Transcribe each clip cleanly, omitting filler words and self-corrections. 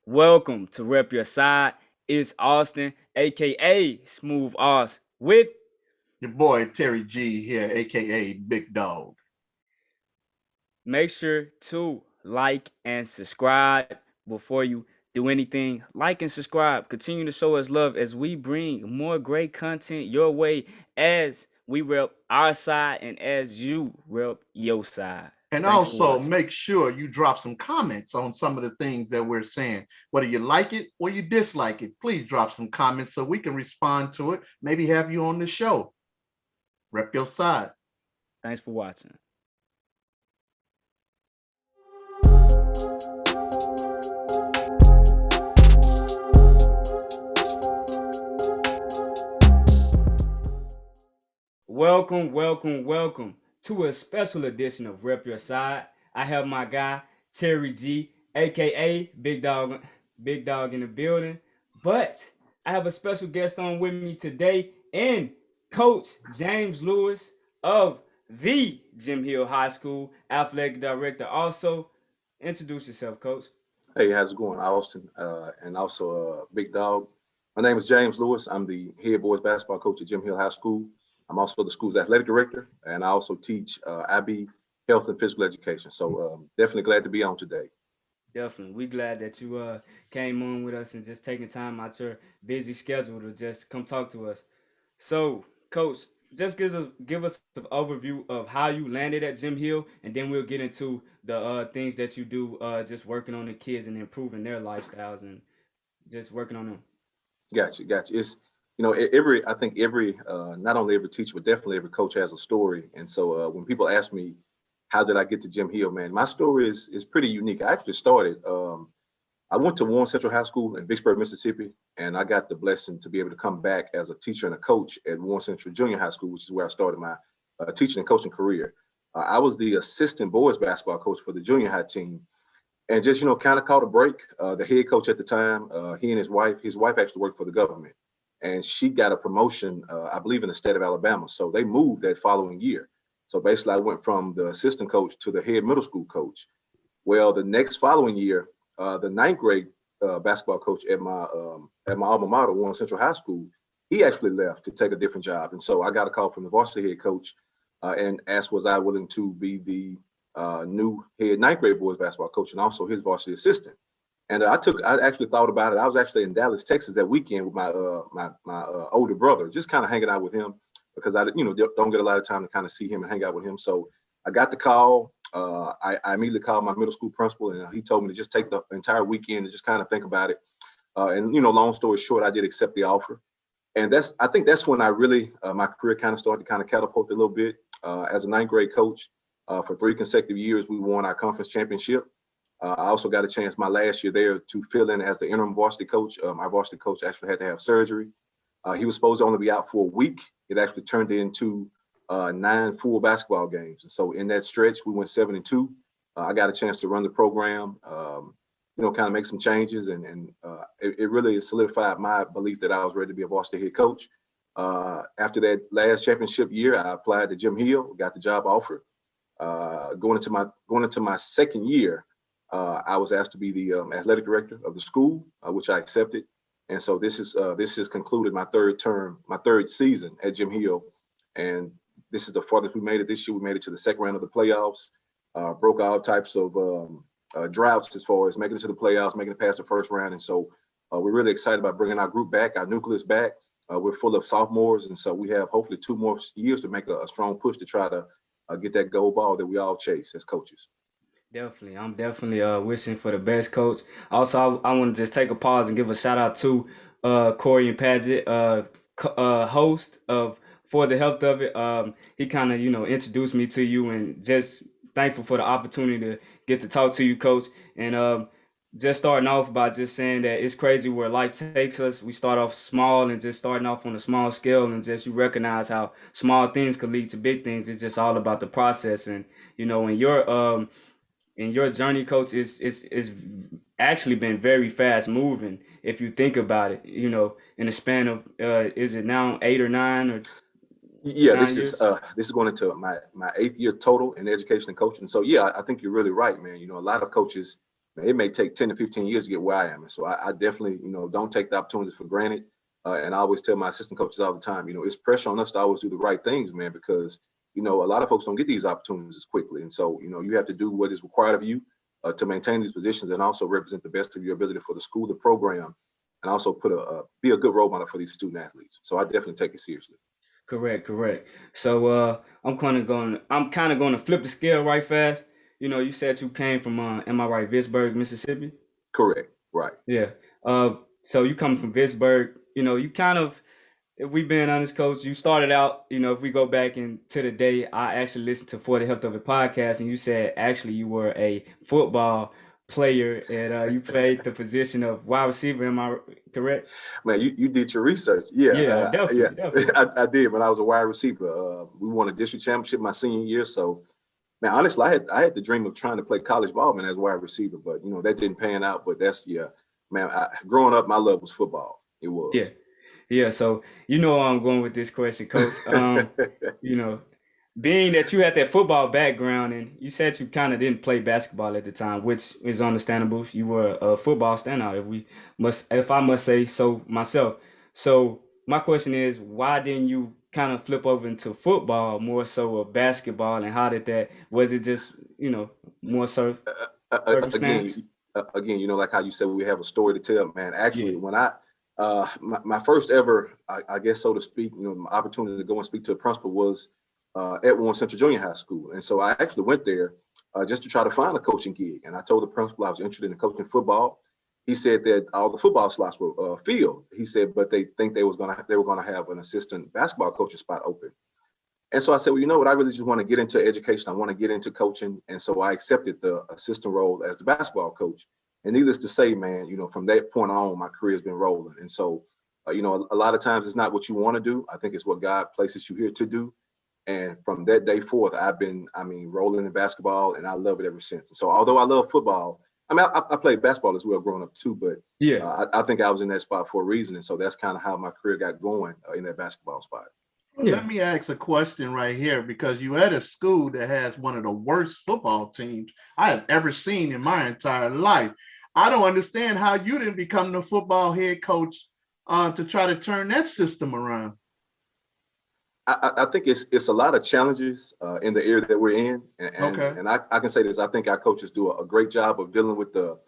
Welcome to Rep Your Side. It's Austin, aka Smooth Oz, with Your boy Terry G here, aka Big Dog. make sure to like and subscribe before you do anything. Like and subscribe. Continue to show us love as we bring more great content your way as we rep our side and as you rep your side. And Thanks for also watching. make sure you drop some comments on some of the things that we're saying. Whether you like it or you dislike it, please drop some comments so we can respond to it. Maybe have you on the show. Rep your side. Thanks for watching. Welcome to a special edition of Rep Your Side. I have my guy Terry G, aka Big Dog in the building. But I have a special guest on with me today, and Coach James Lewis of the Jim Hill High School athletic director. Also, introduce yourself, Coach. Hey, how's it going, Austin? And also Big Dog. My name is James Lewis. I'm the head boys basketball coach at Jim Hill High School. I'm also the school's athletic director, and I also teach IB health and physical education. So definitely glad to be on today. Definitely. We glad that you came on with us and just taking time out your busy schedule to just come talk to us. So, Coach, just give us an overview of how you landed at Jim Hill, and then we'll get into the things that you do, just working on the kids and improving their lifestyles and just working on them. Gotcha. It's every I think every not only every teacher but definitely every coach has a story. And so when people ask me how did I get to Jim Hill, man, my story is pretty unique. I actually started. I went to Warren Central High School in Vicksburg, Mississippi, and I got the blessing to be able to come back as a teacher and a coach at Warren Central Junior High School, which is where I started my teaching and coaching career. I was the assistant boys basketball coach for the junior high team, and just kind of caught a break. The head coach at the time, he and his wife actually worked for the government, and she got a promotion, I believe, in the state of Alabama. So they moved that following year. So basically, I went from the assistant coach to the head middle school coach. Well, the next following year, the ninth grade basketball coach at my alma mater, Warren Central High School, he actually left to take a different job, and so I got a call from the varsity head coach and asked was I willing to be the new head ninth grade boys basketball coach and also his varsity assistant. And I actually thought about it. I was actually in Dallas, Texas that weekend with my older brother, just kind of hanging out with him because I don't get a lot of time to kind of see him and hang out with him. So I got the call. I immediately called my middle school principal, and he told me to just take the entire weekend and just kind of think about it. And long story short, I did accept the offer. And I think that's when I really my career kind of started to kind of catapult a little bit. As a ninth grade coach, for 3 consecutive years, we won our conference championship. I also got a chance my last year there to fill in as the interim varsity coach. Our varsity coach actually had to have surgery. He was supposed to only be out for a week. It actually turned into 9 full basketball games. And so in that stretch, we went 7-2. I got a chance to run the program, kind of make some changes. And it really solidified my belief that I was ready to be a varsity head coach. After that last championship year, I applied to Jim Hill, got the job offer. Going into my second year, I was asked to be the athletic director of the school, which I accepted. And so this has concluded my third season at Jim Hill. And this is the farthest we made it this year. We made it to the second round of the playoffs, broke all types of droughts as far as making it to the playoffs, making it past the first round. And so we're really excited about bringing our group back, our nucleus back. We're full of sophomores. And so we have hopefully 2 more years to make a strong push to try to get that gold ball that we all chase as coaches. Definitely. I'm definitely wishing for the best, coach. Also, I want to just take a pause and give a shout out to Corey and Paget, host of For the Health of It. He kind of, introduced me to you, and just thankful for the opportunity to get to talk to you, coach. And just starting off by just saying that it's crazy where life takes us. We start off small and just starting off on a small scale, and just you recognize how small things could lead to big things. It's just all about the process. And, in your journey, coach, is actually been very fast moving. If you think about it, in the span of is it now 8 or 9 or Yeah, nine years? this is going into my 8th year total in education and coaching. So yeah, I think you're really right, man. A lot of coaches it may take 10 to 15 years to get where I am. And so I definitely, don't take the opportunities for granted. And I always tell my assistant coaches all the time, it's pressure on us to always do the right things, man, because, a lot of folks don't get these opportunities as quickly. And so, you have to do what is required of you to maintain these positions and also represent the best of your ability for the school, the program, and also be a good role model for these student athletes. So I definitely take it seriously. Correct. So I'm kind of going to flip the scale right fast. You said you came from am I right, Vicksburg, Mississippi? Correct. Right. Yeah. So you come from Vicksburg, you kind of, if we being honest, coach, you started out, if we go back into the day, I actually listened to For the Health of It podcast, and you said actually you were a football player and you played the position of wide receiver. Am I correct? Man, you did your research. Yeah. Yeah, definitely. I did when I was a wide receiver. We won a district championship my senior year. So, man, honestly, I had the dream of trying to play college ball, man, as a wide receiver, but that didn't pan out. But man, growing up, my love was football. It was. Yeah. So I'm going with this question, coach. Being that you had that football background and you said you kind of didn't play basketball at the time, which is understandable. You were a football standout, if I must say so myself. So my question is, why didn't you kind of flip over into football more so of basketball, and how did that? Was it just more so circumstance? Again, like how you said, we have a story to tell, man. Actually, when my first ever, I guess so to speak, my opportunity to go and speak to a principal was at Warren Central Junior High School. And so I actually went there just to try to find a coaching gig. And I told the principal I was interested in coaching football. He said that all the football slots were filled. He said, but they think they were going to have an assistant basketball coaching spot open. And so I said, well, you know what? I really just want to get into education. I want to get into coaching. And so I accepted the assistant role as the basketball coach. And needless to say, man, from that point on, my career has been rolling. And so, a lot of times it's not what you want to do. I think it's what God places you here to do. And from that day forth, I've been, rolling in basketball, and I love it ever since. And so although I love football, I played basketball as well growing up too, but I think I was in that spot for a reason. And so that's kind of how my career got going in that basketball spot. Let me ask a question right here, because you at a school that has one of the worst football teams I have ever seen in my entire life. I don't understand how you didn't become the football head coach to try to turn that system around. I think it's a lot of challenges in the area that we're in. And I can say this, I think our coaches do a great job of dealing with the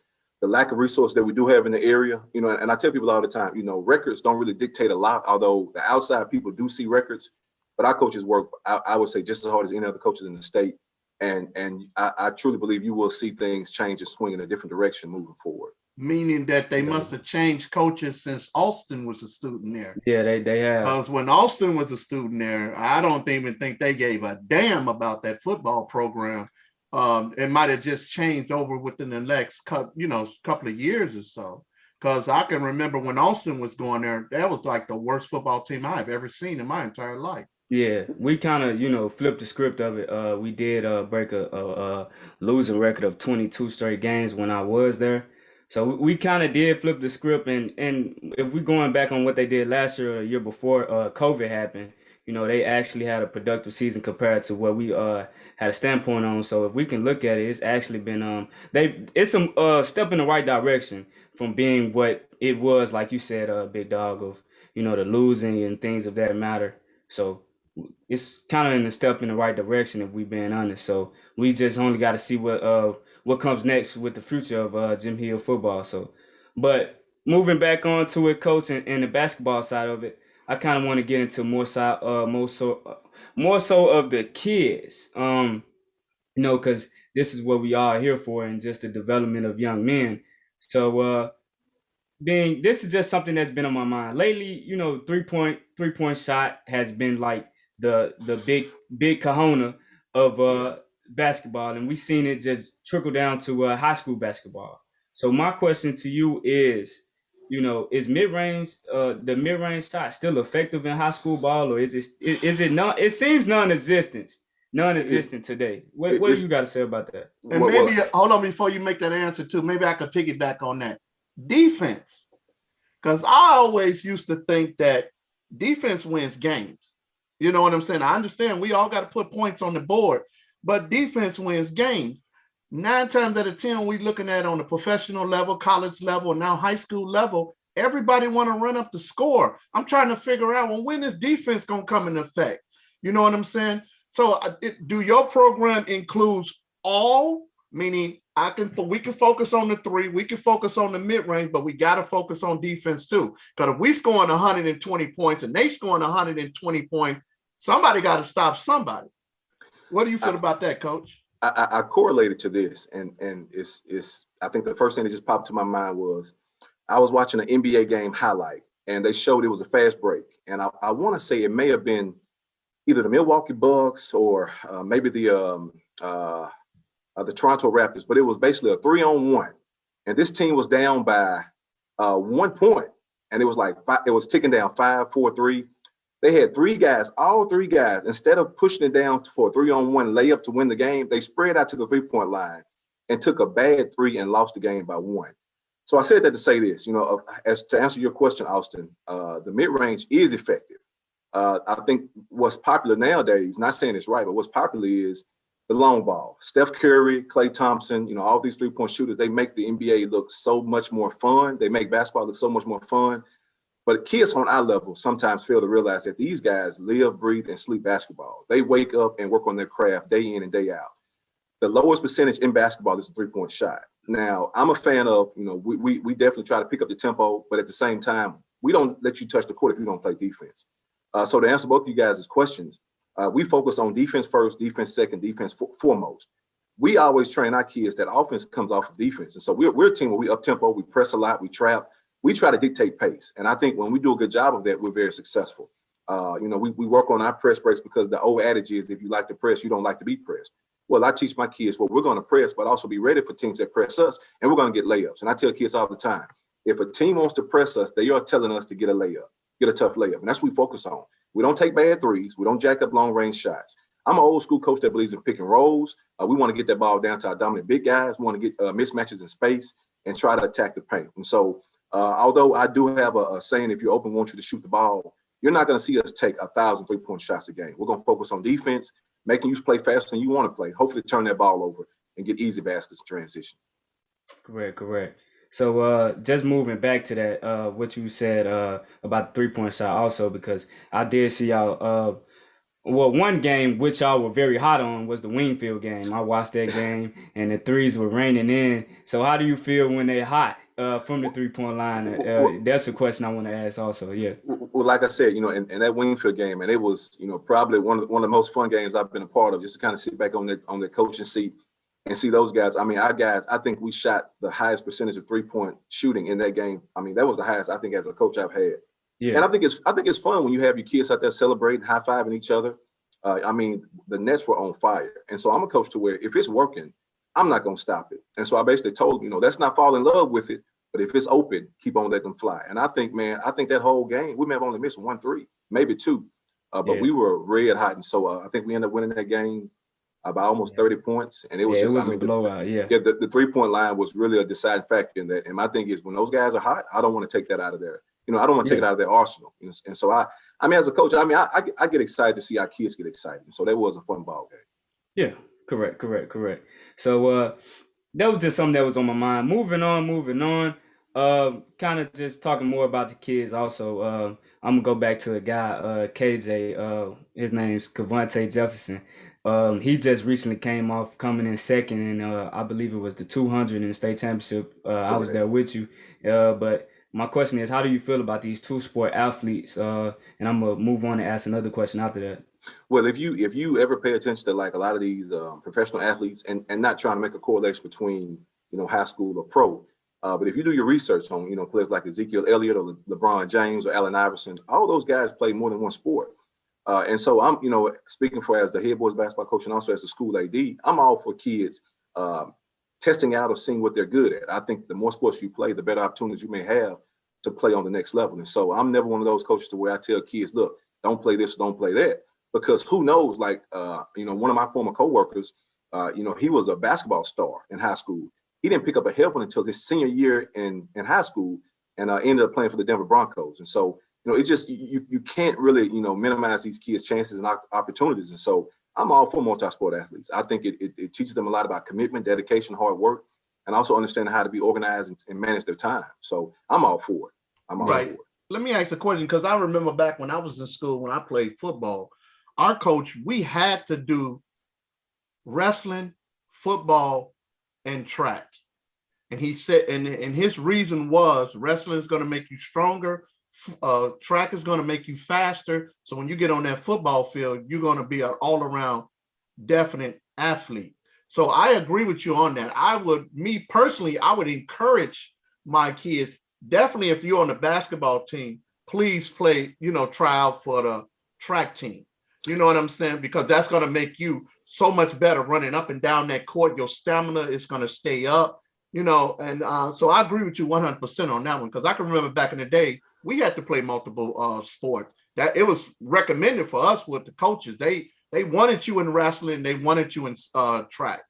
lack of resources that we do have in the area. And I tell people all the time, records don't really dictate a lot, although the outside people do see records. But our coaches work, I would say, just as hard as any other coaches in the state. And I truly believe you will see things change and swing in a different direction moving forward. Meaning that they must have changed coaches since Austin was a student there. Yeah, they have. Because when Austin was a student there, I don't even think they gave a damn about that football program. It might have just changed over within the next couple of years or so. Because I can remember when Austin was going there, that was like the worst football team I've ever seen in my entire life. Yeah, we kind of flipped the script of it. We did break a losing record of 22 straight games when I was there. So we kind of did flip the script, and if we're going back on what they did last year or a year before COVID happened, they actually had a productive season compared to what we had a standpoint on. So if we can look at it, it's actually been it's some step in the right direction from being what it was, like you said, Big Dog, of the losing and things of that matter. So it's kind of in a step in the right direction, if we being honest. So we just only got to see what comes next with the future of Jim Hill football. So, but moving back on to it, coach, and the basketball side of it, I kind of want to get into more so of the kids, because this is what we are here for, and just the development of young men. So, this is just something that's been on my mind lately. Three point shot has been like the big kahuna of basketball, and we've seen it just trickle down to high school basketball. So my question to you is, is the mid-range shot still effective in high school ball, or is it not? It seems non-existent today. What do you got to say about that? And maybe hold on before you make that answer too. Maybe I could piggyback on that. Defense, because I always used to think that defense wins games. You know what I'm saying? I understand we all got to put points on the board, but defense wins games. 9 times out of 10, we looking at on the professional level, college level, now high school level, everybody want to run up the score. I'm trying to figure out, well, when is defense going to come in effect? You know what I'm saying? So do your program includes all, meaning we can focus on the three, we can focus on the mid-range, but we got to focus on defense too. Because if we scoring 120 points and they scoring 120 points, somebody got to stop somebody. What do you feel about that, Coach? I correlated to this, and it's I think the first thing that just popped to my mind was I was watching an NBA game highlight, and they showed it was a fast break, and I want to say it may have been either the Milwaukee Bucks or maybe the Toronto Raptors, but it was basically a 3-on-1, and this team was down by 1 point, and it was like it was ticking down 5, 4, 3. They had all three guys, instead of pushing it down for a 3-on-1 layup to win the game, they spread out to the 3-point line and took a bad 3 and lost the game by 1. So I said that to say this, as to answer your question, Austin, the mid-range is effective. I think what's popular nowadays, not saying it's right, but what's popular is the long ball. Steph Curry, Klay Thompson, all these 3-point shooters, they make the NBA look so much more fun. They make basketball look so much more fun. But kids on our level sometimes fail to realize that these guys live, breathe, and sleep basketball. They wake up and work on their craft day in and day out. The lowest percentage in basketball is a 3-point shot. Now, I'm a fan of, we definitely try to pick up the tempo, but at the same time, we don't let you touch the court if you don't play defense. So to answer both of you guys' questions, we focus on defense first, defense second, defense foremost. We always train our kids that offense comes off of defense. And so we're a team where we up tempo, we press a lot, we trap. We try to dictate pace. And I think when we do a good job of that, we're very successful. We work on our press breaks because the old adage is if you like to press, you don't like to be pressed. Well, I teach my kids, we're going to press, but also be ready for teams that press us, and we're going to get layups. And I tell kids all the time, if a team wants to press us, they are telling us to get a layup, get a tough layup. And that's what we focus on. We don't take bad threes. We don't jack up long range shots. I'm an old school coach that believes in pick and rolls. We want to get that ball down to our dominant big guys. We want to get mismatches in space and try to attack the paint. And so, although I do have a saying, if you're open, we want you to shoot the ball, you're not going to see us take 1,000 3-point shots a game. We're going to focus on defense, making you play faster than you want to play, hopefully turn that ball over and get easy baskets in transition. Correct. So just moving back to that, what you said about the 3-point shot also, because I did see y'all, one game which y'all were very hot on was the Wingfield game. I watched that game and the threes were raining in. So how do you feel when they're hot from the 3-point line? That's a question I want to ask also, yeah. Well, like I said, in that Wingfield game, and it was, probably one of the most fun games I've been a part of, just to kind of sit back on the coaching seat and see those guys. I mean, our guys, I think we shot the highest percentage of 3-point shooting in that game. I mean, that was the highest I think as a coach I've had. Yeah. And I think it's fun when you have your kids out there celebrating, high-fiving each other. I mean, the Nets were on fire. And so I'm a coach to where if it's working, I'm not going to stop it. And so I basically told them, let's not fall in love with it, but if it's open, keep on letting them fly. And I think that whole game, we may have only missed 1 3, maybe 2, but we were red hot. And so I think we ended up winning that game by almost 30 points. And it was a blowout, the 3-point line was really a deciding factor in that. And my thing is, when those guys are hot, I don't want to take that out of there. I don't want to take it out of their arsenal. And so I mean, as a coach, I get excited to see our kids get excited. And so that was a fun ball game. Yeah, correct. So that was just something that was on my mind. Moving on. Kind of just talking more about the kids also. I'm gonna go back to a guy, KJ. His name's Cavante Jefferson. He just recently came off coming in second, and I believe it was the 200 in the state championship. I was there with you, but my question is, how do you feel about these 2-sport athletes? And I'm gonna move on and ask another question after that. Well, if you ever pay attention to like a lot of these professional athletes, and not trying to make a correlation between high school or pro, but if you do your research on players like Ezekiel Elliott or LeBron James or Allen Iverson, all those guys play more than one sport. And so I'm speaking for as the head boys basketball coach and also as the school AD, I'm all for kids testing out or seeing what they're good at. I think the more sports you play, the better opportunities you may have to play on the next level. And so I'm never one of those coaches to where I tell kids, look, don't play this, don't play that, because who knows? Like, one of my former coworkers, he was a basketball star in high school. He didn't pick up a helmet until his senior year in high school, and ended up playing for the Denver Broncos. And so, it just you can't really minimize these kids' chances and opportunities. And so I'm all for multi-sport athletes. I think it teaches them a lot about commitment, dedication, hard work, and also understanding how to be organized and manage their time. So I'm all for it. I'm all for Right. it. Let me ask a question, because I remember back when I was in school, when I played football, our coach, we had to do wrestling, football, and track. And he said, and his reason was wrestling is going to make you stronger. Track is going to make you faster. So when you get on that football field, you're going to be an all around definite athlete. So I agree with you on that. Me personally, I would encourage my kids, definitely if you're on the basketball team, please play, try out for the track team. You know what I'm saying? Because that's going to make you so much better running up and down that court. Your stamina is going to stay up, and so I agree with you 100% on that one, because I can remember back in the day, we had to play multiple sports. That it was recommended for us with the coaches. They wanted you in wrestling, they wanted you in track.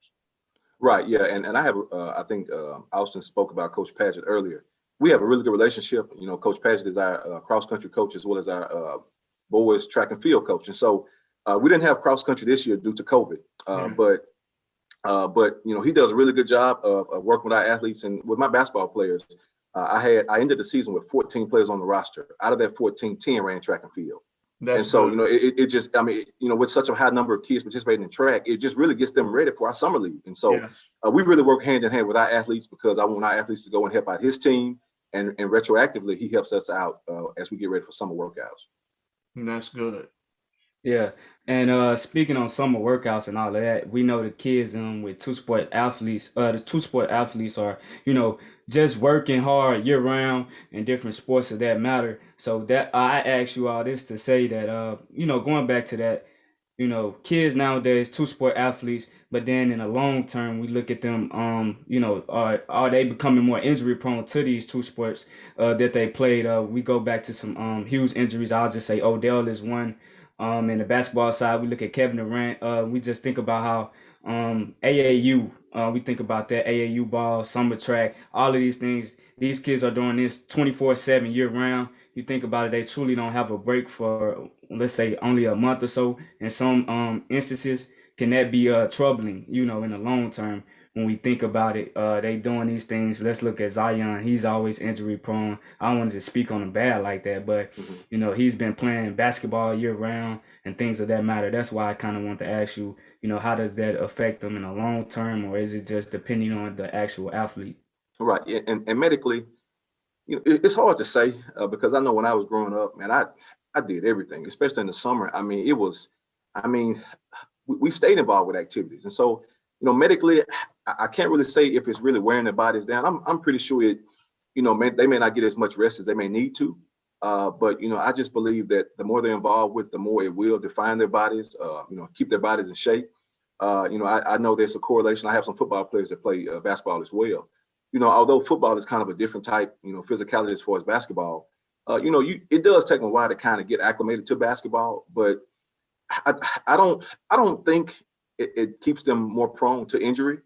Right. Yeah. And I have, I think Austin spoke about Coach Paget earlier. We have a really good relationship. Coach Paget is our cross country coach as well as our boys track and field coach. And so we didn't have cross country this year due to COVID, but he does a really good job of working with our athletes and with my basketball players. I ended the season with 14 players on the roster. Out of that 14, 10 ran track and field. And so, it just, with such a high number of kids participating in track, it just really gets them ready for our summer league. And so we really work hand in hand with our athletes, because I want our athletes to go and help out his team. And retroactively, he helps us out as we get ready for summer workouts. And that's good. Yeah, and speaking on summer workouts and all of that, we know the kids with two-sport athletes, the two-sport athletes are, just working hard year round in different sports of that matter. So that I ask you all this to say that, going back to that, kids nowadays, two-sport athletes, but then in the long term, we look at them, are they becoming more injury prone to these two sports that they played? We go back to some huge injuries. I'll just say Odell is one. In the basketball side, we look at Kevin Durant. We just think about how AAU, we think about that AAU ball, summer track, all of these things. These kids are doing this 24/7 year round. You think about it, they truly don't have a break for, let's say, only a month or so. In some instances, can that be troubling, in the long term? When we think about it, they doing these things. Let's look at Zion. He's always injury prone. I don't want to speak on him bad like that, but he's been playing basketball year round and things of that matter. That's why I kind of want to ask you, how does that affect them in the long term, or is it just depending on the actual athlete? Right. And medically, it's hard to say because I know when I was growing up, man, I did everything, especially in the summer. We stayed involved with activities. And so, medically, I can't really say if it's really wearing their bodies down. I'm pretty sure they may not get as much rest as they may need to. But I just believe that the more they're involved with, the more it will define their bodies, keep their bodies in shape. I know there's a correlation. I have some football players that play basketball as well. Although football is kind of a different type, physicality as far as basketball, it does take them a while to kind of get acclimated to basketball, but I don't think it keeps them more prone to injury.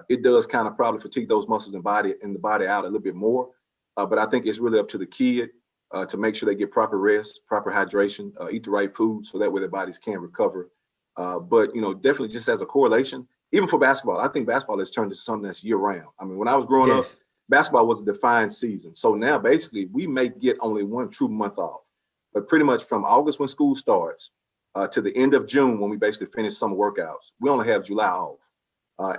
It does kind of probably fatigue those muscles and the body out a little bit more. But I think it's really up to the kid to make sure they get proper rest, proper hydration, eat the right food so that way their bodies can recover. But definitely just as a correlation, even for basketball, I think basketball has turned into something that's year round. When I was growing up, basketball was a defined season. So now basically we may get only one true month off, but pretty much from August when school starts to the end of June when we basically finish summer workouts, we only have July off.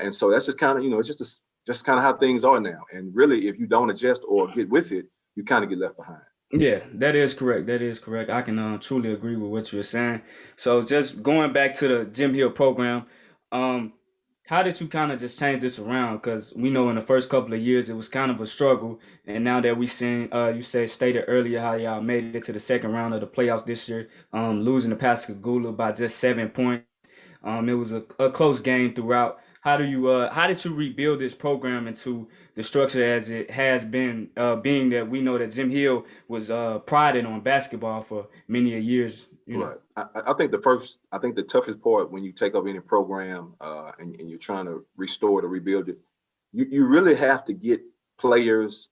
And so that's just kind of, it's just kind of how things are now. And really, if you don't adjust or get with it, you kind of get left behind. Yeah, that is correct. That is correct. I can truly agree with what you're saying. So just going back to the Jim Hill program, how did you kind of just change this around? Because we know in the first couple of years it was kind of a struggle, and now that we seen, you stated earlier how y'all made it to the second round of the playoffs this year, losing to Pascagoula by just 7 points. It was a close game throughout. How did you rebuild this program into the structure as it has been, being that we know that Jim Hill was prided on basketball for many years? Right. I think the toughest part when you take over any program and you're trying to restore it or rebuild it, you really have to get players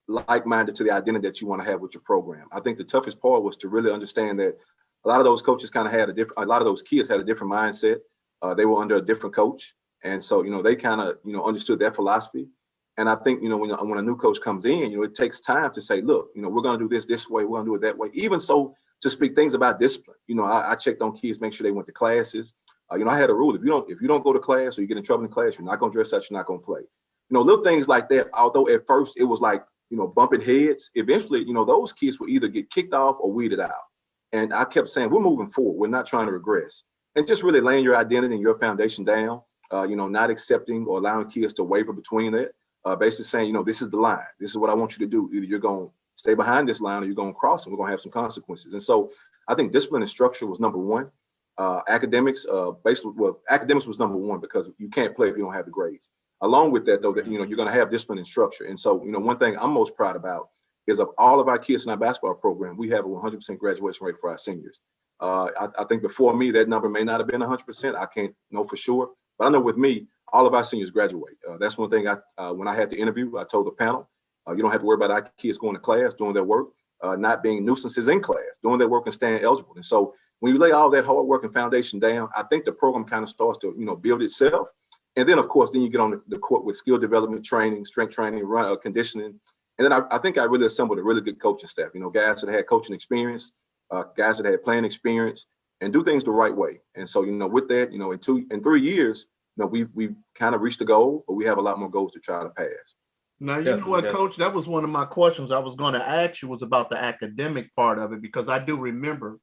like-minded to the identity that you want to have with your program. I think the toughest part was to really understand that a lot of those coaches kind of had a lot of those kids had a different mindset. They were under a different coach. And so, they kind of, understood that philosophy. And I think, when a new coach comes in, it takes time to say, look, we're going to do this way, we're going to do it that way. Even so, to speak things about discipline, I checked on kids, make sure they went to classes. I had a rule: if you don't go to class or you get in trouble in class, you're not going to dress up, you're not going to play. Little things like that. Although at first it was like, bumping heads. Eventually, those kids would either get kicked off or weeded out. And I kept saying, we're moving forward. We're not trying to regress. And just really laying your identity and your foundation down. Not accepting or allowing kids to waver between that. Basically saying, this is the line. This is what I want you to do. Either you're going to stay behind this line or you're going to cross, and we're going to have some consequences. And so I think discipline and structure was number one. Academics was number one, because you can't play if you don't have the grades. Along with that, though, that you're going to have discipline and structure. And so, one thing I'm most proud about is of all of our kids in our basketball program, we have a 100% graduation rate for our seniors. I think before me, that number may not have been 100%. I can't know for sure. But I know with me, all of our seniors graduate. That's one thing when I had the interview, I told the panel, you don't have to worry about our kids going to class, doing their work, not being nuisances in class, doing their work and staying eligible. And so when you lay all that hard work and foundation down, I think the program kind of starts to, build itself. And then, of course, then you get on the court with skill development training, strength training, conditioning. And then I think I really assembled a really good coaching staff, guys that had coaching experience, guys that had playing experience, and do things the right way. And so, with that, in 3 years, we've kind of reached the goal, but we have a lot more goals to try to pass. Now, you know what, Coach, that was one of my questions I was going to ask you, was about the academic part of it, because I do remember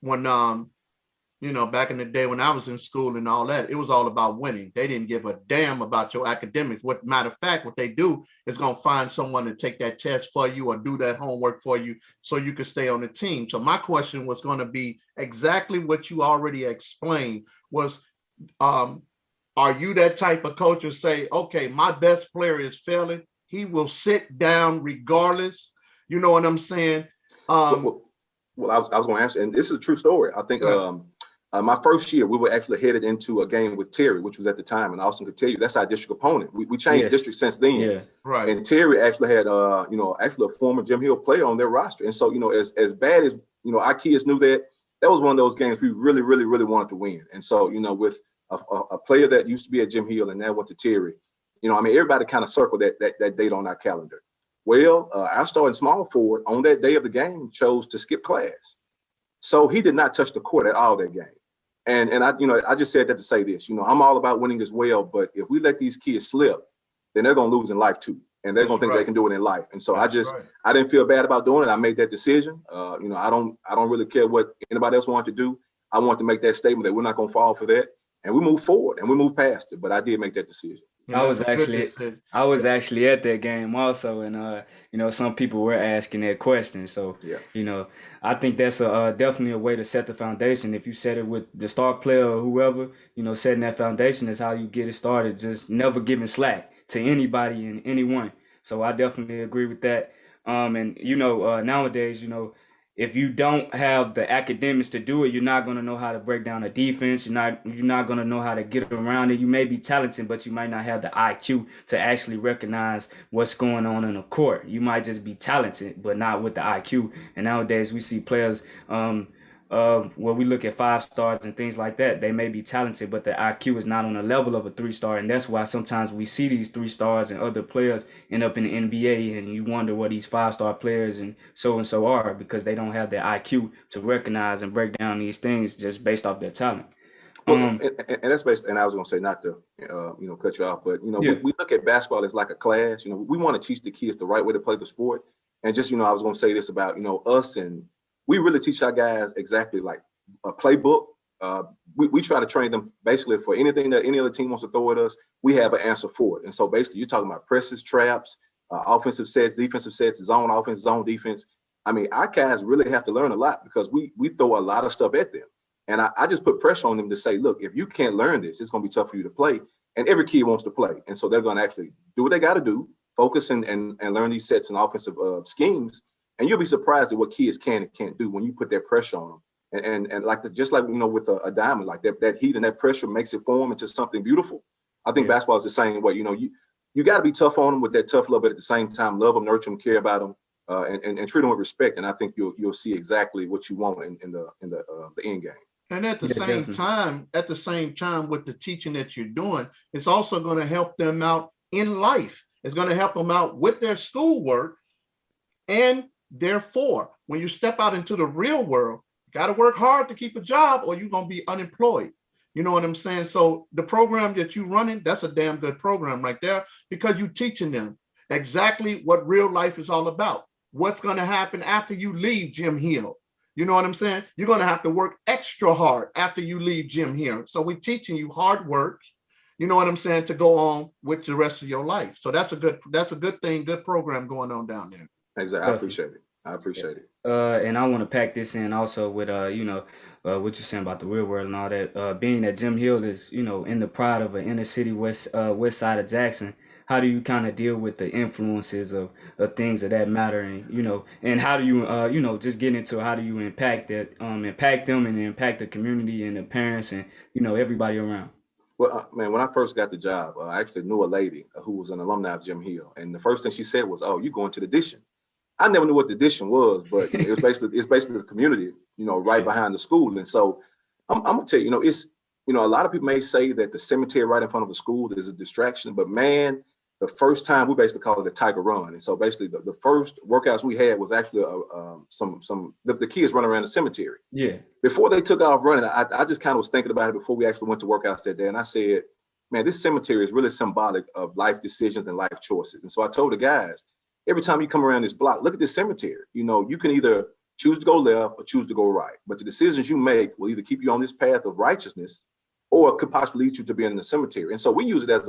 when, back in the day when I was in school and all that, it was all about winning. They didn't give a damn about your academics. Matter of fact, what they do is going to find someone to take that test for you or do that homework for you so you can stay on the team. So my question was going to be exactly what you already explained was, are you that type of coach who say, okay, my best player is failing, he will sit down regardless? You know what I'm saying? I was going to answer, and this is a true story. I think my first year, we were actually headed into a game with Terry, which was at the time, and Austin could tell you, that's our district opponent. We changed districts since then. Yeah. Right. And Terry actually had, actually a former Jim Hill player on their roster. And so, as bad as, our kids knew that was one of those games we really, really, really wanted to win. And so, with a player that used to be at Jim Hill and now went to Terry, everybody kind of circled that date on our calendar. Well, our starting small forward on that day of the game chose to skip class. So he did not touch the court at all that game. And I just said that to say this, I'm all about winning as well, but if we let these kids slip, then they're going to lose in life too. And they're going to think they can do it in life. And so I didn't feel bad about doing it. I made that decision. I don't really care what anybody else wanted to do. I want to make that statement that we're not going to fall for that. And we move forward and we move past it. But I did make that decision. I was actually at that game also, and some people were asking that question. So I think that's definitely a way to set the foundation. If you set it with the star player or whoever, setting that foundation is how you get it started. Just never giving slack to anybody and anyone. So I definitely agree with that. And nowadays, if you don't have the academics to do it, you're not going to know how to break down a defense. You're not going to know how to get around it. You may be talented, but you might not have the IQ to actually recognize what's going on in the court. You might just be talented, but not with the IQ. And nowadays we see players where we look at 5 stars and things like that. They may be talented, but the IQ is not on the level of a 3-star. And that's why sometimes we see these 3 stars and other players end up in the NBA, and you wonder what these 5-star players and so are, because they don't have the IQ to recognize and break down these things just based off their talent. Well, and that's based, and I was going to say, not to, cut you off, but, we look at basketball as like a class. We want to teach the kids the right way to play the sport. And just, I was going to say this about, us, and we really teach our guys exactly like a playbook. We try to train them basically for anything that any other team wants to throw at us. We have an answer for it. And so basically you're talking about presses, traps, offensive sets, defensive sets, zone offense, zone defense. Our guys really have to learn a lot because we throw a lot of stuff at them. And I just put pressure on them to say, look, if you can't learn this, it's going to be tough for you to play. And every kid wants to play. And so they're going to actually do what they got to do, focus and learn these sets and offensive schemes. And you'll be surprised at what kids can and can't do when you put that pressure on them. And like just like with a diamond, like that heat and that pressure makes it form into something beautiful. I think basketball is the same way. You got to be tough on them with that tough love, but at the same time, love them, nurture them, care about them. and treat them with respect. And I think you'll see exactly what you want in the end game. And at the Yeah, same definitely. time, with the teaching that you're doing, it's also going to help them out in life. It's going to help them out with their schoolwork. And therefore, when you step out into the real world, you got to work hard to keep a job or you're going to be unemployed. You know what I'm saying? So the program that you're running, that's a damn good program right there, because you're teaching them exactly what real life is all about. What's going to happen after you leave Jim Hill? You know what I'm saying? You're going to have to work extra hard after you leave Jim Hill. So we're teaching you hard work, you know what I'm saying, to go on with the rest of your life. So that's a good thing, good program going on down there. Exactly. I appreciate it. I appreciate it. And I want to pack this in also with what you're saying about the real world and all that. Being that Jim Hill is in the pride of an inner city west side of Jackson. How do you kind of deal with the influences of things of that matter, and how do you just get into how do you impact them and impact the community and the parents and everybody around. Well, man, when I first got the job, I actually knew a lady who was an alumni of Jim Hill, and the first thing she said was, "Oh, you going to the addition?" I never knew what the addition was, but it's basically the community, right behind the school. And so I'm gonna tell you, it's a lot of people may say that the cemetery right in front of the school is a distraction, but man, the first time we basically call it a tiger run. And so basically the first workouts we had was actually the kids running around the cemetery. Yeah. Before they took off running, I just kind of was thinking about it before we actually went to workouts that day. And I said, man, this cemetery is really symbolic of life decisions and life choices. And so I told the guys, every time you come around this block, look at this cemetery. You can either choose to go left or choose to go right. But the decisions you make will either keep you on this path of righteousness or it could possibly lead you to being in the cemetery. And so we use it as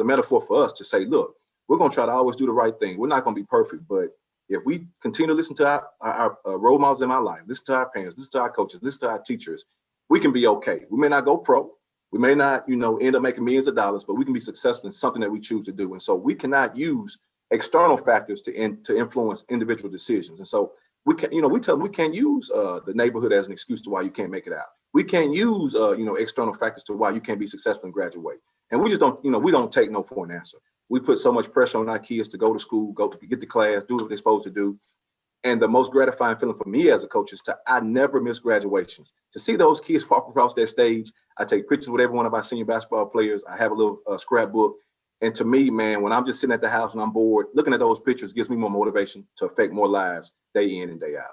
a metaphor for us to say, look, we're going to try to always do the right thing. We're not going to be perfect, but if we continue to listen to our role models in our life, listen to our parents, listen to our coaches, listen to our teachers, we can be okay. We may not go pro. We may not, end up making millions of dollars, but we can be successful in something that we choose to do. And so we cannot use external factors to influence individual decisions. And so we tell them we can't use the neighborhood as an excuse to why you can't make it out. We can't use external factors to why you can't be successful and graduate. And we just don't, we don't take no for an answer. We put so much pressure on our kids to go to school, get to class, do what they're supposed to do. And the most gratifying feeling for me as a coach is I never miss graduations. To see those kids walk across that stage, I take pictures with every one of our senior basketball players. I have a little scrapbook. And to me, man, when I'm just sitting at the house and I'm bored, looking at those pictures gives me more motivation to affect more lives day in and day out.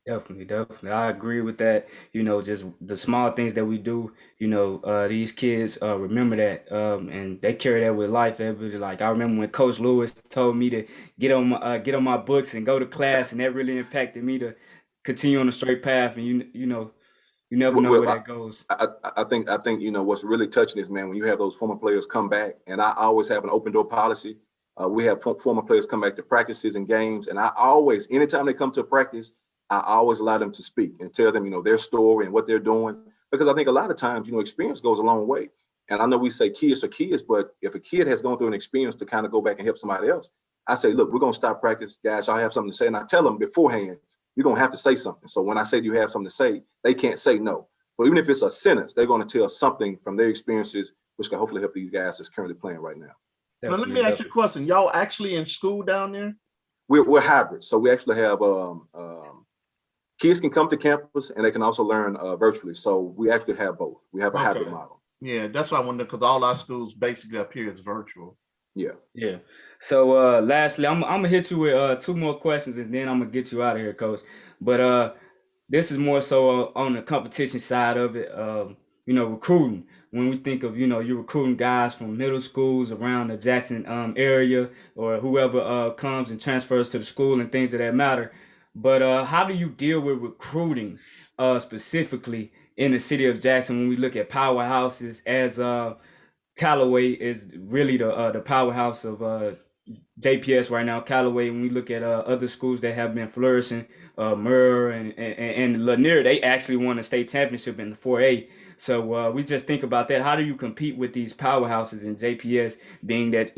Definitely. I agree with that. Just the small things that we do, these kids remember that and they carry that with life. Like I remember when Coach Lewis told me to get on my books and go to class, and that really impacted me to continue on the straight path. And you never know where that goes. I think what's really touching is, man, when you have those former players come back, and I always have an open door policy. We have former players come back to practices and games, and I always, anytime they come to a practice, I always allow them to speak and tell them, their story and what they're doing, because I think a lot of times, experience goes a long way. And I know we say kids are kids, but if a kid has gone through an experience to kind of go back and help somebody else, I say, look, we're going to stop practice, guys. Y'all have something to say, and I tell them beforehand, you're going to have to say something. So when I say you have something to say, they can't say no. But even if it's a sentence, they're going to tell something from their experiences, which can hopefully help these guys that's currently playing right now. Now, let me ask you a question. Y'all actually in school down there? We're hybrid. So we actually have kids can come to campus and they can also learn virtually. So we actually have both. We have a hybrid model. Yeah, that's why I wonder, because all our schools basically up here is virtual. Yeah. So lastly, I'm gonna hit you with two more questions and then I'm gonna get you out of here, Coach. But this is more so on the competition side of it. Recruiting. When we think of you're recruiting guys from middle schools around the Jackson area or whoever comes and transfers to the school and things of that matter. But how do you deal with recruiting specifically in the city of Jackson when we look at powerhouses as Callaway is really the powerhouse of JPS right now. Callaway, when we look at other schools that have been flourishing, Murr and Lanier, they actually won a state championship in the 4A. So we just think about that. How do you compete with these powerhouses in JPS, being that,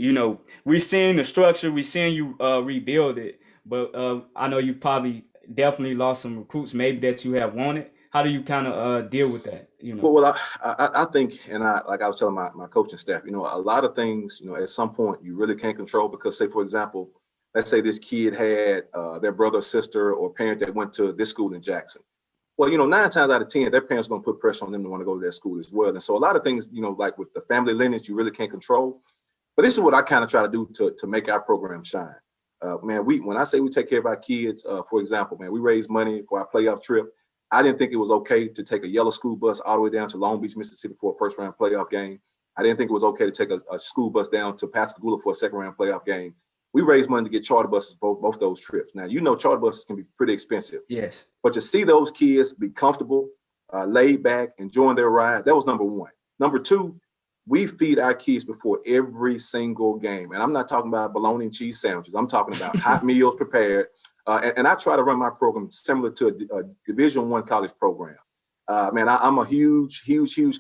we're seeing the structure, we're seeing you rebuild it, but I know you probably definitely lost some recruits maybe that you have wanted. How do you kind of deal with that? Well, I think, and like I was telling my coaching staff, a lot of things, at some point you really can't control, because say, for example, let's say this kid had their brother or sister or parent that went to this school in Jackson. Well, 9 times out of 10, their parents are going to put pressure on them to want to go to that school as well. And so a lot of things, like with the family lineage, you really can't control. But this is what I kind of try to do to make our program shine. Man, when I say we take care of our kids, for example, man, we raise money for our playoff trip. I didn't think it was okay to take a yellow school bus all the way down to Long Beach, Mississippi for a first round playoff game. I didn't think it was okay to take a school bus down to Pascagoula for a second round playoff game. We raised money to get charter buses for both those trips. Now, charter buses can be pretty expensive. Yes. But to see those kids be comfortable, laid back, enjoying their ride, that was number one. Number two, we feed our kids before every single game. And I'm not talking about bologna and cheese sandwiches. I'm talking about hot meals prepared. And I try to run my program similar to a Division I college program. Man, I'm a huge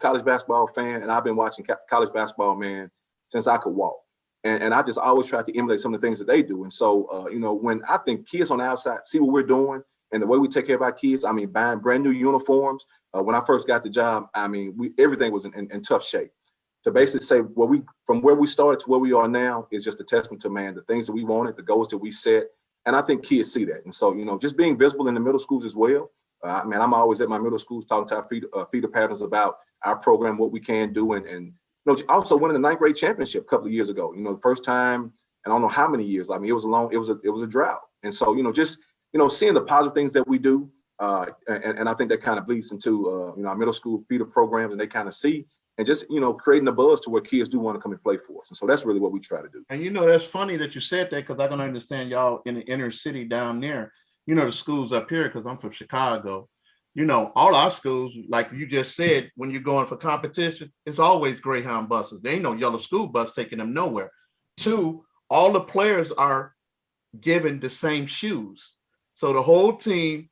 college basketball fan, and I've been watching college basketball, man, since I could walk. And I just always try to emulate some of the things that they do. And so, when I think kids on the outside see what we're doing and the way we take care of our kids, I mean, buying brand new uniforms. When I first got the job, I mean, everything was in tough shape. To basically say from where we started to where we are now is just a testament to, man, the things that we wanted, the goals that we set. And I think kids see that. And so, just being visible in the middle schools as well. Man, I'm always at my middle schools talking to our feeder patterns about our program, what we can do, and also winning the 9th grade championship a couple of years ago. The first time, and I don't know how many years. I mean, it was a drought. And so, just seeing the positive things that we do, and I think that kind of bleeds into our middle school feeder programs, and they kind of see, and just creating a buzz to where kids do want to come and play for us. And so that's really what we try to do. And that's funny that you said that, because I can understand y'all in the inner city down there. The schools up here, because I'm from Chicago. All our schools, like you just said, when you're going for competition, it's always Greyhound buses. There ain't no yellow school bus taking them nowhere. 2, all the players are given the same shoes. So the whole team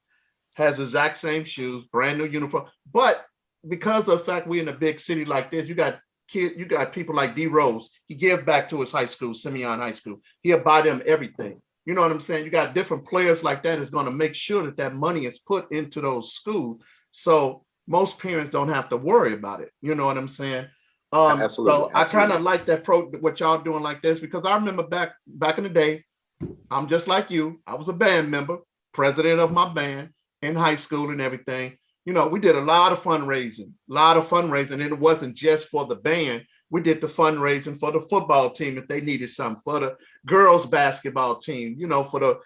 has the exact same shoes, brand new uniform. But because of the fact we're in a big city like this, you got people like D Rose. He give back to his high school, Simeon High School. He'll buy them everything. You know what I'm saying? You got different players like that is going to make sure that money is put into those schools. So most parents don't have to worry about it. You know what I'm saying? Absolutely. So I kind of like that what y'all doing like this, because I remember back in the day, I'm just like you. I was a band member, president of my band in high school and everything. We did a lot of fundraising. And it wasn't just for the band. We did the fundraising for the football team if they needed something, for the girls basketball team, for the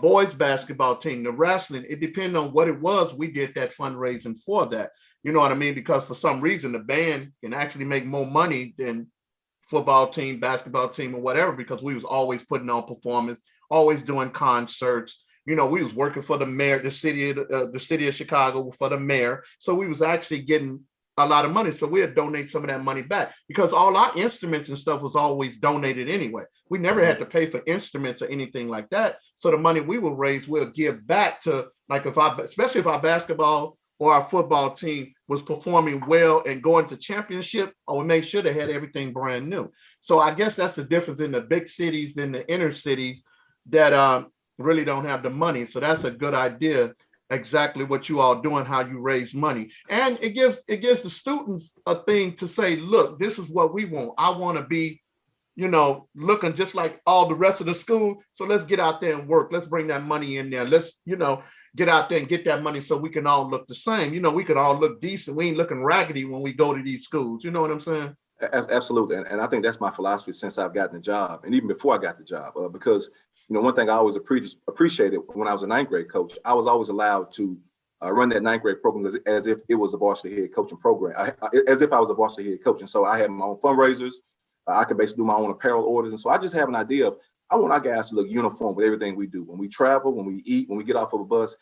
boys basketball team, the wrestling. It depended on what it was. We did that fundraising for that. You know what I mean? Because for some reason, the band can actually make more money than football team, basketball team, or whatever, because we was always putting on performance, always doing concerts. We was working for the mayor, the city of Chicago, for the mayor. So we was actually getting a lot of money. So we'd donate some of that money back, because all our instruments and stuff was always donated anyway. We never had to pay for instruments or anything like that. So the money we will raise, we'll give back to, like, especially if our basketball or our football team was performing well and going to championship, I would make sure they had everything brand new. So I guess that's the difference in the big cities than the inner cities that really don't have the money. So that's a good idea, exactly what you all doing, how you raise money. And it gives the students a thing to say, look, this is what we want. I want to be, looking just like all the rest of the school. So let's get out there and work. Let's bring that money in there. Let's, get out there and get that money so we can all look the same. We could all look decent. We ain't looking raggedy when we go to these schools. You know what I'm saying? Absolutely. And I think that's my philosophy since I've gotten the job, and even before I got the job, because one thing I always appreciated when I was a 9th grade coach, I was always allowed to run that 9th grade program as if it was a varsity head coaching program, as if I was a varsity head coach. And so I had my own fundraisers. I could basically do my own apparel orders. And so I just have an idea of, I want our guys to look uniform with everything we do. When we travel, when we eat, when we get off of a bus,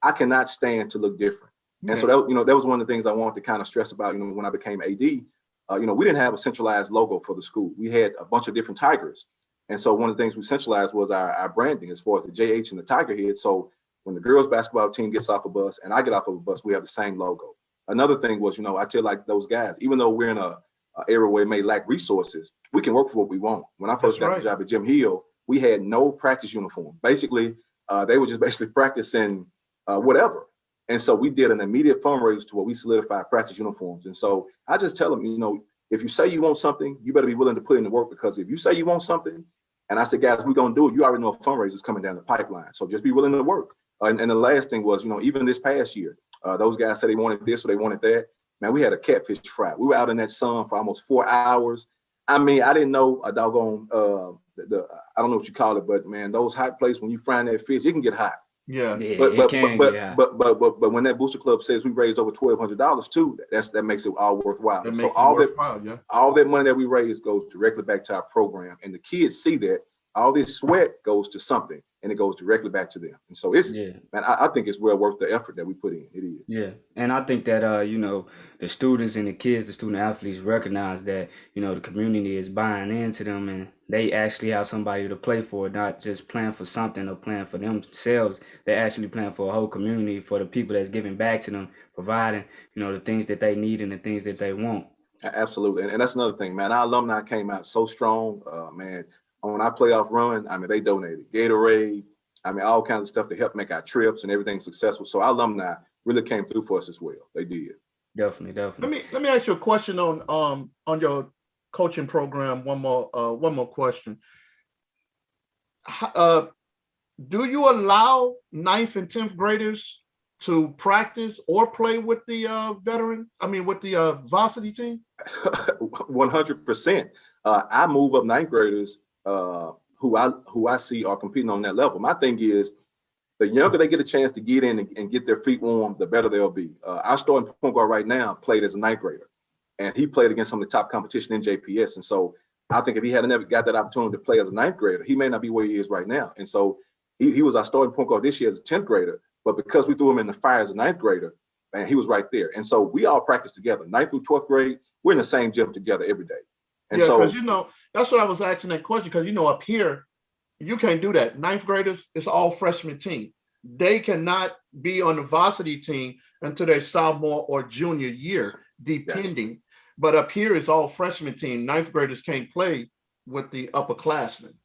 I cannot stand to look different. And so that was one of the things I wanted to kind of stress about, when I became AD. We didn't have a centralized logo for the school. We had a bunch of different tigers. And so one of the things we centralized was our branding as far as the JH and the tiger head. So when the girls basketball team gets off a bus and I get off of a bus, we have the same logo. Another thing was, I tell like those guys, even though we're in a area where it may lack resources, we can work for what we want. When I first got the job at Jim Hill, we had no practice uniform. Basically, they were just basically practicing whatever. And so we did an immediate fundraiser to where we solidified practice uniforms. And so I just tell them, if you say you want something, you better be willing to put in the work, because if you say you want something And I said, guys, we're going to do it. You already know a fundraiser is coming down the pipeline. So just be willing to work. And the last thing was, even this past year, those guys said they wanted this or they wanted that. Man, we had a catfish fry. We were out in that sun for almost 4 hours. I mean, I didn't know a doggone, I don't know what you call it, but man, those hot places, when you fry that fish, it can get hot. Yeah. But when that booster club says we raised over $1,200 too, that makes it all worthwhile. So all that money that we raise goes directly back to our program, and the kids see that all this sweat goes to something, and it goes directly back to them. And so man, I think it's well worth the effort that we put in. It is. Yeah, and I think that the students and the kids, the student athletes recognize that the community is buying into them, and they actually have somebody to play for, not just playing for something or playing for themselves. They're actually playing for a whole community, for the people that's giving back to them, providing the things that they need and the things that they want. Absolutely, and that's another thing, man. Our alumni came out so strong, man. On our playoff run, I mean, they donated Gatorade, I mean, all kinds of stuff to help make our trips and everything successful. So our alumni really came through for us as well. They did. Definitely. Let me ask you a question on your coaching program. One more question. Do you allow 9th and 10th graders to practice or play with the with the varsity team? 100%. I move up 9th graders who I see are competing on that level. My thing is, the younger they get a chance to get in and get their feet warm, the better they'll be. Our starting point guard right now played as a 9th grader, and he played against some of the top competition in JPS. And so I think if he had never got that opportunity to play as a 9th grader, he may not be where he is right now. And so he was our starting point guard this year as a 10th grader, but because we threw him in the fire as a 9th grader, man, he was right there. And so we all practice together. 9th through 12th grade, we're in the same gym together every day. And so, that's what I was asking that question, because up here, you can't do that. 9th graders, it's all freshman team. They cannot be on the varsity team until their sophomore or junior year, depending. Yes. But up here, it's all freshman team. 9th graders can't play with the upperclassmen.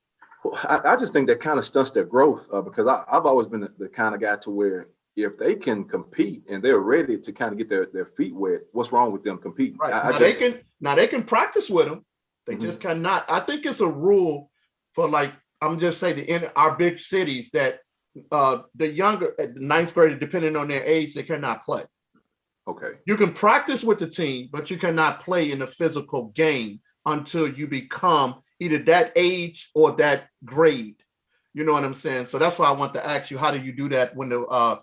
Well, I just think that kind of stunts their growth because I've always been the kind of guy to where if they can compete and they're ready to kind of get their feet wet, what's wrong with them competing? Right. They can practice with them. They just cannot. I think it's a rule for I'm just saying in our big cities that the younger 9th grader, depending on their age, they cannot play. Okay. You can practice with the team, but you cannot play in a physical game until you become either that age or that grade. You know what I'm saying? So that's why I want to ask you, how do you do that when the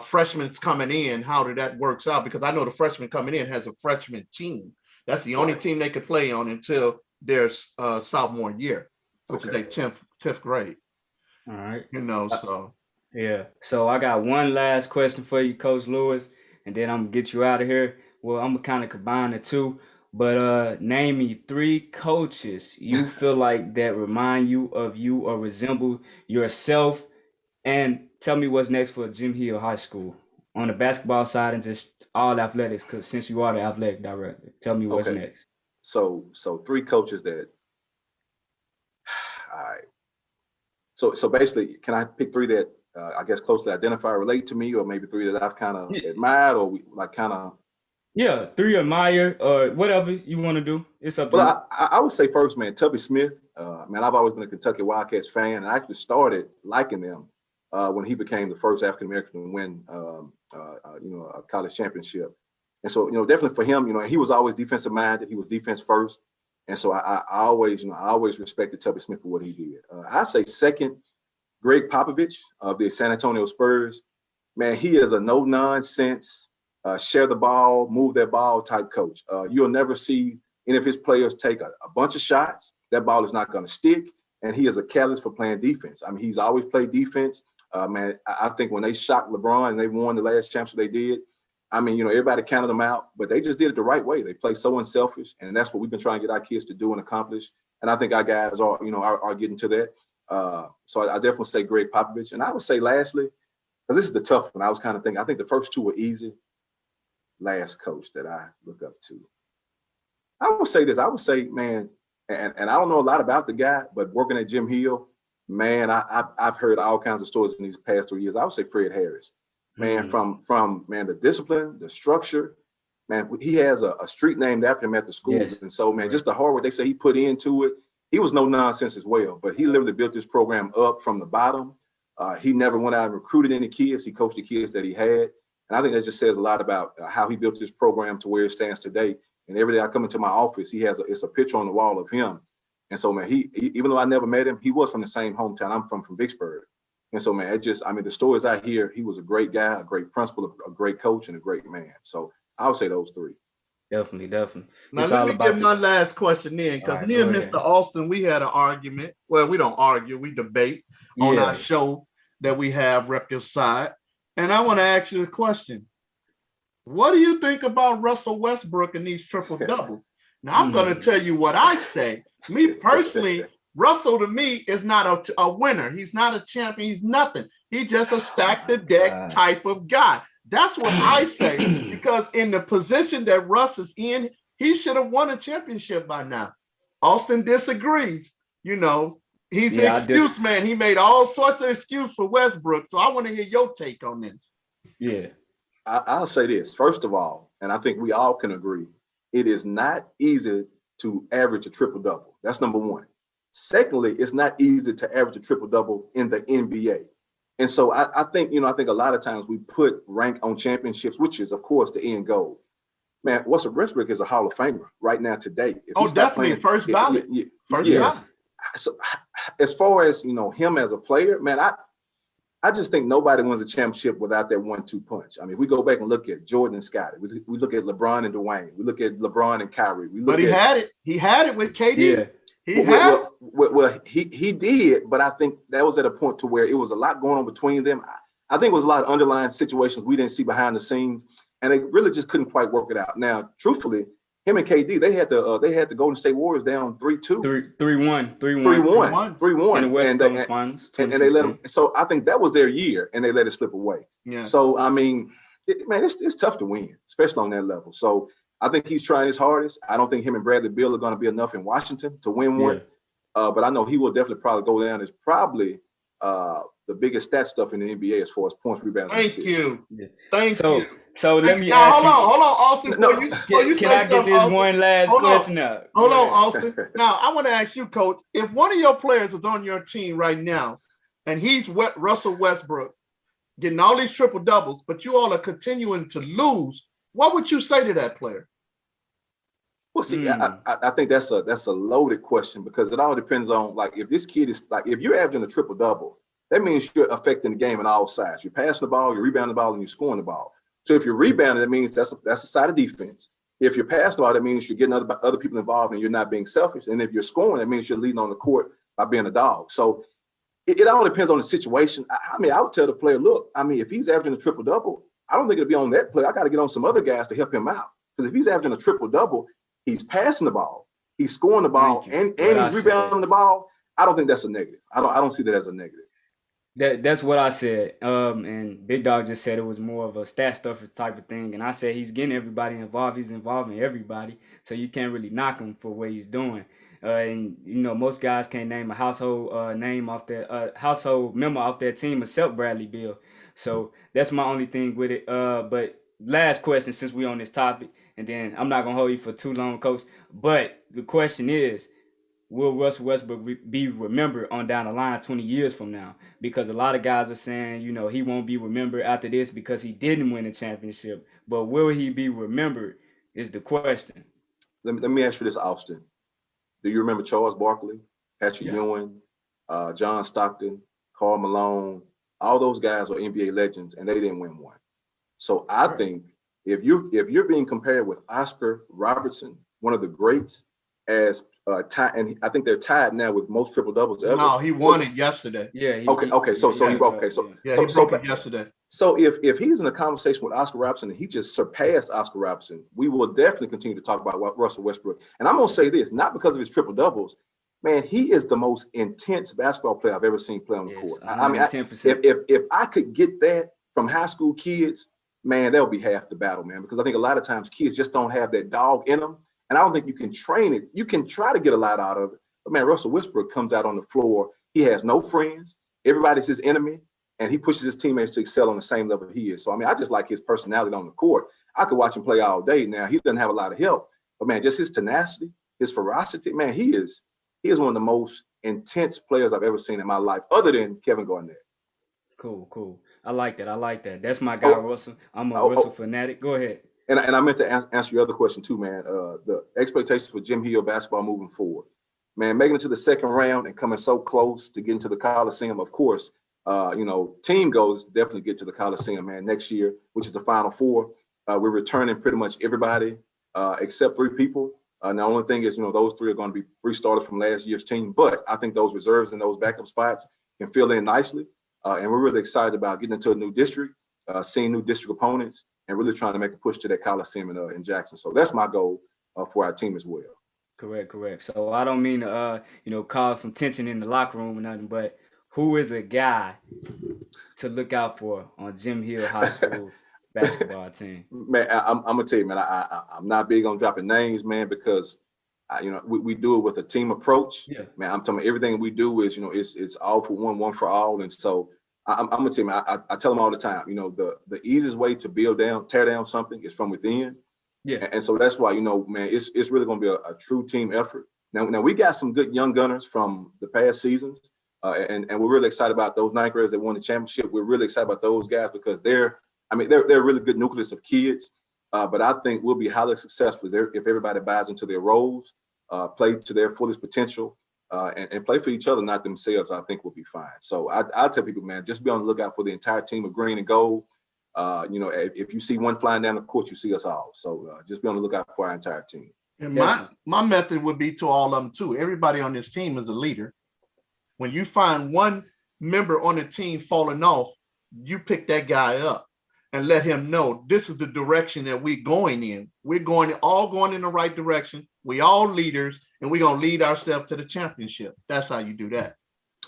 freshman's coming in? How did that works out? Because I know the freshman coming in has a freshman team. That's the only team they could play on until their sophomore year, which is their 10th grade. All right. So. Yeah. So I got one last question for you, Coach Lewis, and then I'm going to get you out of here. Well, I'm going to kind of combine the two, but name me 3 coaches you feel like that remind you of you or resemble yourself, and tell me what's next for Jim Hill High School on the basketball side and just all athletics, because since you are the athletic director, tell me what's next. So 3 coaches that, all right. So basically, can I pick 3 that I guess closely identify, relate to me, or maybe 3 that I've kind of admired, or Yeah, 3 admire, or whatever you want to do. It's up to you. Well, I would say first, man, Tubby Smith. Man, I've always been a Kentucky Wildcats fan, and I actually started liking them when he became the first African American to win, a college championship. And so, definitely for him, he was always defensive minded. He was defense first, and so I always respected Tubby Smith for what he did. I say second, Greg Popovich of the San Antonio Spurs. Man, he is a no nonsense, share the ball, move that ball type coach. You'll never see any of his players take a bunch of shots. That ball is not going to stick, and he is a catalyst for playing defense. I mean, he's always played defense. Man, I think when they shocked LeBron and they won the last championship they did, I mean, everybody counted them out, but they just did it the right way. They play so unselfish, and that's what we've been trying to get our kids to do and accomplish. And I think our guys are getting to that. So I definitely say Greg Popovich. And I would say lastly, because this is the tough one, I was kind of thinking, I think the first 2 were easy. Last coach that I look up to, I would say this. I would say, man, and I don't know a lot about the guy, but working at Jim Hill, man, I've heard all kinds of stories in these past 3 years. I would say Fred Harris. Man, from the discipline, the structure, man, he has a street named after him at the school. Yes. And so, man, just the hard work they say he put into it. he was no nonsense as well, but he literally built this program up from the bottom. He never went out and recruited any kids. He coached the kids that he had. And I think that just says a lot about how he built this program to where it stands today. And every day I come into my office, it's a picture on the wall of him. And so, man, he even though I never met him, he was from the same hometown. I'm from Vicksburg. And so, man, the stories I hear, he was a great guy, a great principal, a great coach, and a great man. So I would say those three. Definitely. Now, let me get my last question in, because me and Mr. Austin, we had an argument. Well, we don't argue, we debate on our show that we have, Rep Your Side. And I want to ask you a question. What do you think about Russell Westbrook and these triple doubles? Now, I'm going to tell you what I say. Me personally, Russell to me is not a winner. He's not a champion. He's nothing. He's just a stack the deck type of guy. That's what I say, because in the position that Russ is in, he should have won a championship by now. Austin disagrees. You know, he's an excuse man. He made all sorts of excuses for Westbrook. So I want to hear your take on this. Yeah. I'll say this. First of all, and I think we all can agree, it is not easy to average a triple-double. That's number one. Secondly, it's not easy to average a triple-double in the NBA. And so I think a lot of times we put rank on championships, which is, of course, the end goal. Man, Russell Westbrook is a Hall of Famer right now today. Definitely first ballot. First ballot. So as far as, him as a player, man, I just think nobody wins a championship without that 1-2 punch. I mean, we go back and look at Jordan and Scottie. We look at LeBron and Dwayne. We look at LeBron and Kyrie. Had it. He had it with KD. Yeah. He did, but I think that was at a point to where it was a lot going on between them. I think it was a lot of underlying situations we didn't see behind the scenes, and they really just couldn't quite work it out. Now, truthfully, him and KD, they had the Golden State Warriors down 3-2. 3-1 in the West Coast Finals, and they let them. So I think that was their year, and they let it slip away. Yeah. So I mean, it's tough to win, especially on that level. So I think he's trying his hardest. I don't think him and Bradley Beal are going to be enough in Washington to win one. But I know he will definitely probably go down as probably the biggest stat stuff in the NBA as far as points, rebounds. Thank you. Thank you. So let me ask you. Hold on, Austin. Can I get this one last question up? Hold on, Austin. Now, I want to ask you, Coach, if one of your players is on your team right now, and he's Russell Westbrook, getting all these triple doubles, but you all are continuing to lose, what would you say to that player? Well, see, I think that's a loaded question, because it all depends on, like, if this kid is like, if you're averaging a triple double, that means you're affecting the game on all sides. You're passing the ball, you're rebounding the ball, and you're scoring the ball. So if you're rebounding, that means that's a side of defense. If you're passing the ball, that means you're getting other people involved and you're not being selfish. And if you're scoring, that means you're leading on the court by being a dog. So it all depends on the situation. I mean, I would tell the player, look, I mean, if he's averaging a triple double, I don't think it'll be on that player. I got to get on some other guys to help him out. Because if he's averaging a triple double, he's passing the ball, he's scoring the ball, and he's rebounding the ball. I don't think that's a negative. I don't see that as a negative. That's what I said. And Big Dog just said it was more of a stat stuffer type of thing. And I said he's getting everybody involved. He's involving everybody. So you can't really knock him for what he's doing. And most guys can't name a household name off their household member off their team except Bradley Beal. So that's my only thing with it. But last question, since we're on this topic, and then I'm not gonna hold you for too long, Coach. But the question is, will Russell Westbrook be remembered on down the line 20 years from now? Because a lot of guys are saying, he won't be remembered after this because he didn't win a championship. But will he be remembered is the question. Let me ask you this, Austin. Do you remember Charles Barkley, Patrick Ewing, John Stockton, Karl Malone? All those guys are NBA legends, and they didn't win one. So I think if you're being compared with Oscar Robertson, one of the greats, as and I think they're tied now with most triple doubles ever. No, he won it yesterday. Yeah. He broke it yesterday. So if he's in a conversation with Oscar Robertson and he just surpassed Oscar Robertson, we will definitely continue to talk about Russell Westbrook. And I'm gonna say this, not because of his triple doubles, man, he is the most intense basketball player I've ever seen play on the court. I mean, if I could get that from high school kids, man, that would be half the battle, man. Because I think a lot of times kids just don't have that dog in them. And I don't think you can train it. You can try to get a lot out of it. But, man, Russell Westbrook comes out on the floor. He has no friends. Everybody's his enemy. And he pushes his teammates to excel on the same level he is. So, I mean, I just like his personality on the court. I could watch him play all day. Now, he doesn't have a lot of help. But, man, just his tenacity, his ferocity, man, he is he is one of the most intense players I've ever seen in my life, other than Kevin Garnett. Cool. I like that. That's my guy, Oh, Russell. I'm a oh, Russell oh. fanatic. Go ahead. And I meant to answer your other question too, man. The expectations for Jim Hill basketball moving forward, man, making it to the second round and coming so close to getting to the Coliseum. Of course, team goals definitely get to the Coliseum, man, next year, which is the Final Four. We're returning pretty much everybody except 3 people. And the only thing is, those 3 are going to be 3 starters from last year's team. But I think those reserves and those backup spots can fill in nicely. And we're really excited about getting into a new district, seeing new district opponents, and really trying to make a push to that Coliseum in Jackson. So that's my goal for our team as well. Correct. So I don't mean to, cause some tension in the locker room or nothing, but who is a guy to look out for on Jim Hill High School basketball team? Man, I'm gonna tell you, man, I'm not big on dropping names, man, because we do it with a team approach. Yeah. Man, I'm telling you, everything we do is, it's all for one for all. And so I'm gonna tell you, man, I tell them all the time, the easiest way to tear down something is from within. Yeah. And so that's why, man, it's really gonna be a true team effort. Now we got some good young gunners from the past seasons. And we're really excited about those 9th graders that won the championship. We're really excited about those guys because they're a really good nucleus of kids. But I think we'll be highly successful if everybody buys into their roles, play to their fullest potential, and play for each other, not themselves. I think we'll be fine. So I tell people, man, just be on the lookout for the entire team of green and gold. If you see one flying down the court, you see us all. So just be on the lookout for our entire team. And my method would be to all of them too. Everybody on this team is a leader. When you find one member on the team falling off, you pick that guy up and let him know this is the direction that we're going in. We're all going in the right direction. We all leaders, and we're gonna lead ourselves to the championship. That's how you do that.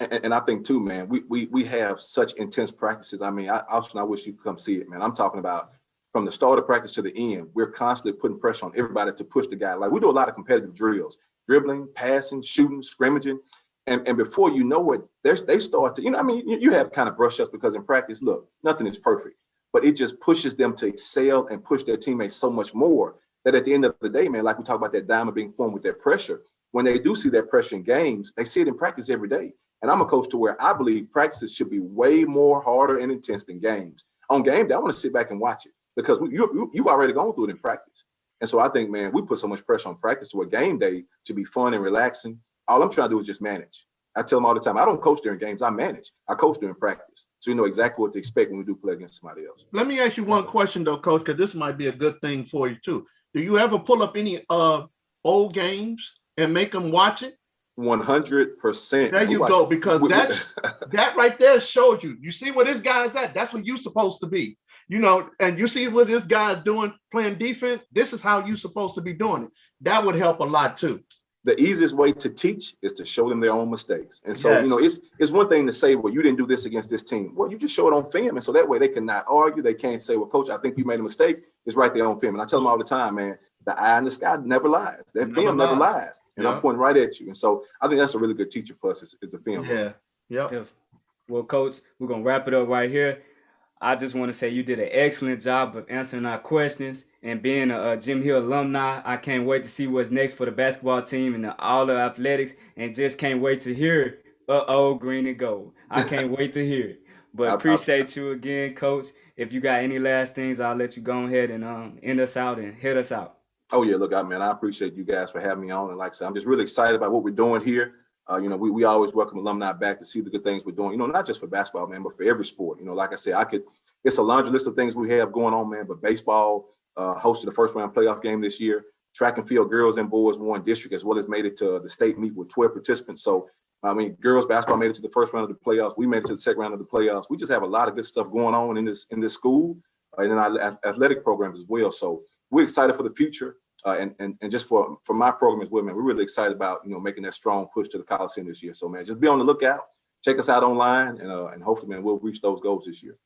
And I think too, man, we have such intense practices. I mean, Austin, I wish you could come see it, man. I'm talking about from the start of practice to the end. We're constantly putting pressure on everybody to push the guy. Like we do a lot of competitive drills, dribbling, passing, shooting, scrimmaging. And before you know it, they start to, you have kind of brush ups because in practice, look, nothing is perfect, but it just pushes them to excel and push their teammates so much more that at the end of the day, man, like we talk about that diamond being formed with that pressure, when they do see that pressure in games, they see it in practice every day. And I'm a coach to where I believe practices should be way more harder and intense than games. On game day, I want to sit back and watch it because you've already gone through it in practice. And so I think, man, we put so much pressure on practice to where game day should be fun and relaxing. All I'm trying to do is just manage. I tell them all the time, I don't coach during games, I manage. I coach during practice. So you know exactly what to expect when we do play against somebody else. Let me ask you one question though, Coach, because this might be a good thing for you too. Do you ever pull up any old games and make them watch it? 100%. There you go, because that right there shows you. You see where this guy's at. That's what you're supposed to be. And you see what this guy's doing, playing defense. This is how you're supposed to be doing it. That would help a lot too. The easiest way to teach is to show them their own mistakes. And so, it's one thing to say, well, you didn't do this against this team. Well, you just show it on film. And so that way they cannot argue. They can't say, well, coach, I think you made a mistake. It's right there on film. And I tell them all the time, man, the eye in the sky never lies. That film never lies. And I'm pointing right at you. And so I think that's a really good teacher for us is the film. Yeah. Well, Coach, we're going to wrap it up right here. I just want to say you did an excellent job of answering our questions and being a Jim Hill alumni. I can't wait to see what's next for the basketball team and all the athletics, and just can't wait to hear old green and gold. I can't wait to hear it. But appreciate you again, Coach. If you got any last things, I'll let you go ahead and end us out and hit us out. Oh yeah, look, man, I appreciate you guys for having me on. And like I said, I'm just really excited about what we're doing here. We always welcome alumni back to see the good things we're doing, not just for basketball, man, but for every sport. Like I said, it's a laundry list of things we have going on, man, but baseball hosted the first round playoff game this year. Track and field girls and boys won district as well as made it to the state meet with 12 participants. So, girls basketball made it to the first round of the playoffs. We made it to the second round of the playoffs. We just have a lot of good stuff going on in this school and in our athletic programs as well. So we're excited for the future. And just for my program as well, man, we're really excited about, making that strong push to the Coliseum this year. So, man, just be on the lookout. Check us out online, and hopefully, man, we'll reach those goals this year.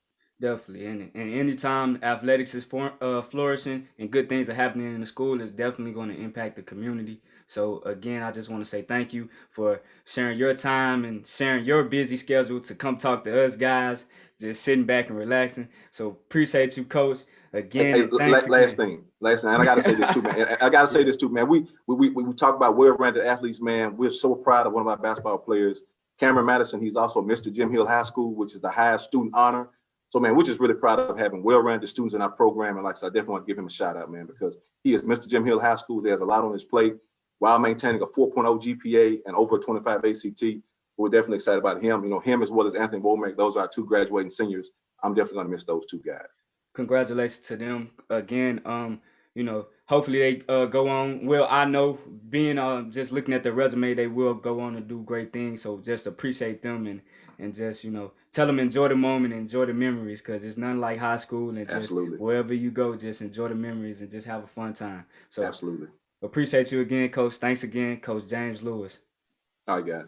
Definitely. And anytime athletics is flourishing and good things are happening in the school, it's definitely going to impact the community. So again, I just want to say thank you for sharing your time and sharing your busy schedule to come talk to us guys, just sitting back and relaxing. So appreciate you, Coach, again, and thanks Last again. thing, and I gotta say this too, man. I gotta say this too, man. We talk about well-rounded athletes, man. We're so proud of one of our basketball players, Cameron Madison. He's also Mr. Jim Hill High School, which is the highest student honor. So, man, we're just really proud of having well-rounded students in our program. And like I said, I definitely want to give him a shout out, man, because he is Mr. Jim Hill High School. There's a lot on his plate while maintaining a 4.0 GPA and over a 25 ACT. We're definitely excited about him. You know, him as well as Anthony Womack. Those are our two graduating seniors. I'm definitely going to miss those two guys. Congratulations to them again. Hopefully they go on. Well, I know being just looking at their resume, they will go on and do great things. So just appreciate them and just tell them enjoy the moment, enjoy the memories, because it's nothing like high school and just Absolutely. wherever you go, just enjoy the memories and just have a fun time. So Absolutely. appreciate you again, Coach. Thanks again, Coach James Lewis. All right, guys.